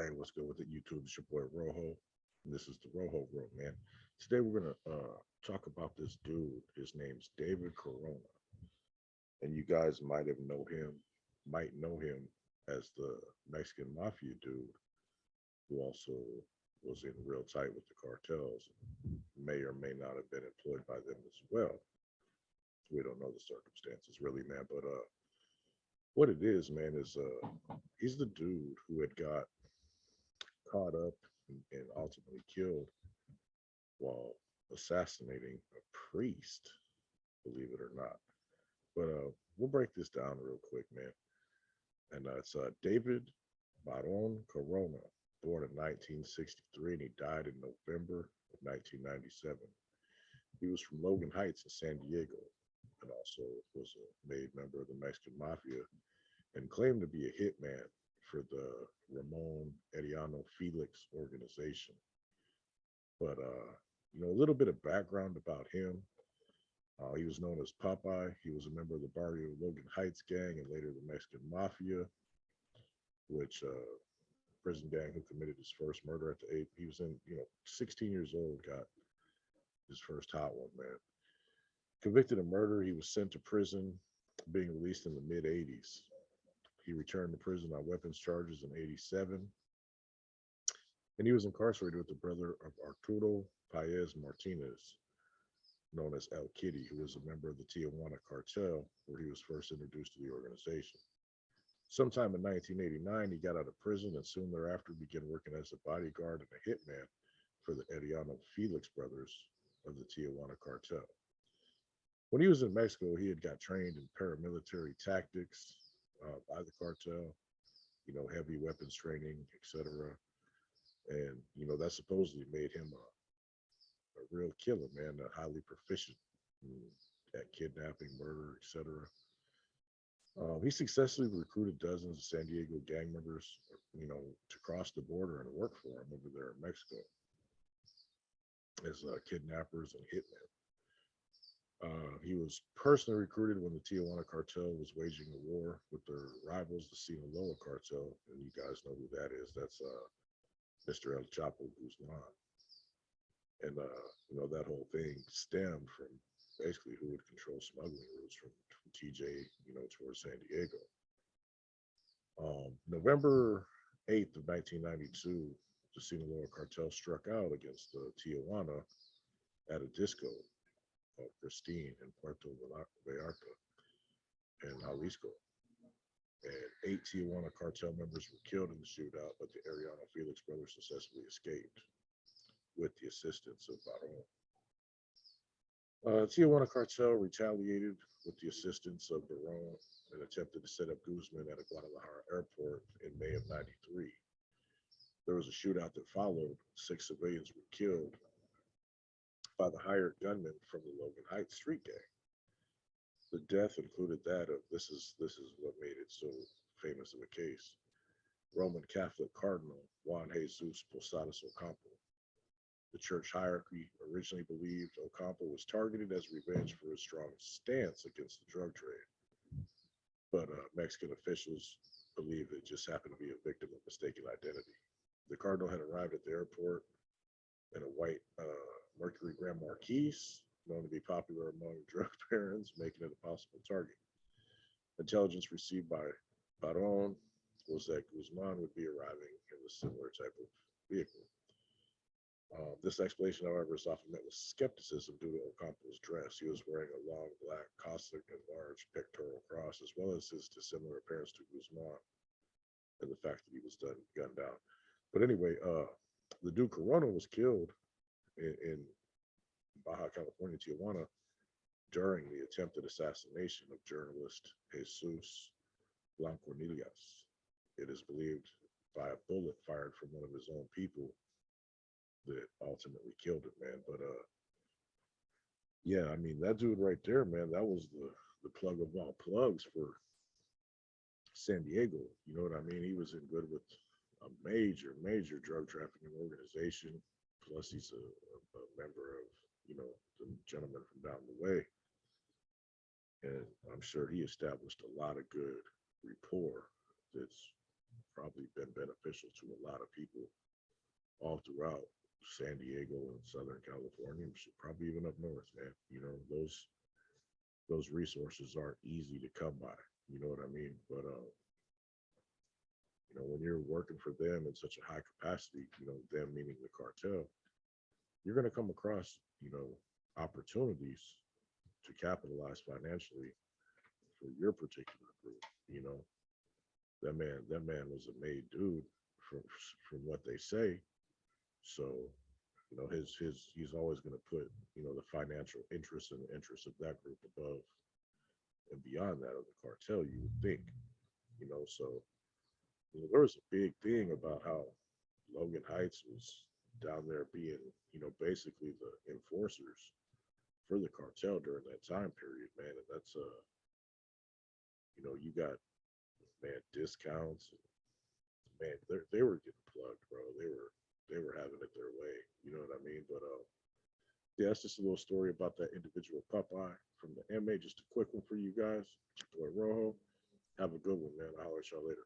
Hey, what's good with it, YouTube? It's your boy Rojo, and this is the Rojo Room, man. Today we're gonna talk about this dude. His name's David Corona, and you guys might know him as the Mexican mafia dude who also was in real tight with the cartels. May or may not have been employed by them as well. We don't know the circumstances really, man. But what it is, man, is he's the dude who had got caught up and ultimately killed while assassinating a priest, believe it or not. But we'll break this down real quick, man. And it's David Baron Corona, born in 1963, and he died in November of 1997. He was from Logan Heights in San Diego, and also was a made member of the Mexican Mafia, and claimed to be a hitman for the Ramon Ediano Felix organization. But a little bit of background about him. He was known as Popeye. He was a member of the Barrio Logan Heights gang and later the Mexican Mafia, which prison gang who committed his first murder at the age he was in, 16 years old, got his first hot one, man. Convicted of murder, he was sent to prison, being released in the mid 80s. He returned to prison on weapons charges in 87, and he was incarcerated with the brother of Arturo Paez Martinez, known as El Kitty, who was a member of the Tijuana cartel, where he was first introduced to the organization. Sometime in 1989, he got out of prison and soon thereafter began working as a bodyguard and a hitman for the Ediano Felix brothers of the Tijuana cartel. When he was in Mexico, he had got trained in paramilitary tactics by the cartel, heavy weapons training, etc. And, that supposedly made him a real killer, man, highly proficient at kidnapping, murder, etc. He successfully recruited dozens of San Diego gang members, to cross the border and work for him over there in Mexico as kidnappers and hitmen. He was personally recruited when the Tijuana cartel was waging a war with their rivals, the Sinaloa cartel, and you guys know who that is. That's Mr. El Chapo Guzman. And that whole thing stemmed from basically who would control smuggling routes from TJ, towards San Diego. November 8th of 1992, the Sinaloa cartel struck out against Tijuana at a disco called Christine in Puerto Vallarta and Jalisco. And 8 Tijuana cartel members were killed in the shootout, but the Arellano Felix brothers successfully escaped with the assistance of Baron. Tijuana cartel retaliated with the assistance of Baron and attempted to set up Guzman at a Guadalajara airport in May of '93. There was a shootout that followed. 6 civilians were killed by the hired gunmen from the Logan Heights street gang. The death included that of this is what made it so famous of a case. Roman Catholic Cardinal Juan Jesus Posadas Ocampo. The church hierarchy originally believed Ocampo was targeted as revenge for his strong stance against the drug trade, but Mexican officials believed it just happened to be a victim of mistaken identity. The cardinal had arrived at the airport in a white Mercury Grand Marquis, known to be popular among drug barons, making it a possible target. Intelligence received by Baron was that Guzman would be arriving in a similar type of vehicle. This explanation, however, is often met with skepticism due to Ocampo's dress. He was wearing a long black cassock and large pectoral cross, as well as his dissimilar appearance to Guzman and the fact that he was gunned down. But anyway, the Duke Corona was killed in Baja California, Tijuana, during the attempted assassination of journalist Jesus Blancornillas. It is believed by a bullet fired from one of his own people that ultimately killed it, man. But yeah, I mean that dude right there, man, that was the plug of all plugs for San Diego. You know what I mean? He was in good with a major drug trafficking organization. Plus, he's a member of, the gentleman from down the way. And I'm sure he established a lot of good rapport that's probably been beneficial to a lot of people all throughout San Diego and Southern California, probably even up north, man. You know, those resources aren't easy to come by. You know what I mean? But you know, when you're working for them in such a high capacity, you know, them meaning the cartel, you're going to come across, you know, opportunities to capitalize financially for your particular group. You know, that man was a made dude from what they say. So, you know, his he's always going to put, you know, the financial interests and the interests of that group above and beyond that of the cartel. You would think, you know. So, you know, there was a big thing about how Logan Heights was down there being, you know, basically the enforcers for the cartel during that time period, man. And that's you know, you got man discounts. Man, they were getting plugged, bro. They were having it their way. You know what I mean? But yeah, that's just a little story about that individual Popeye from the MA. Just a quick one for you guys. Boy Rojo. Have a good one, man. I'll holler at y'all later.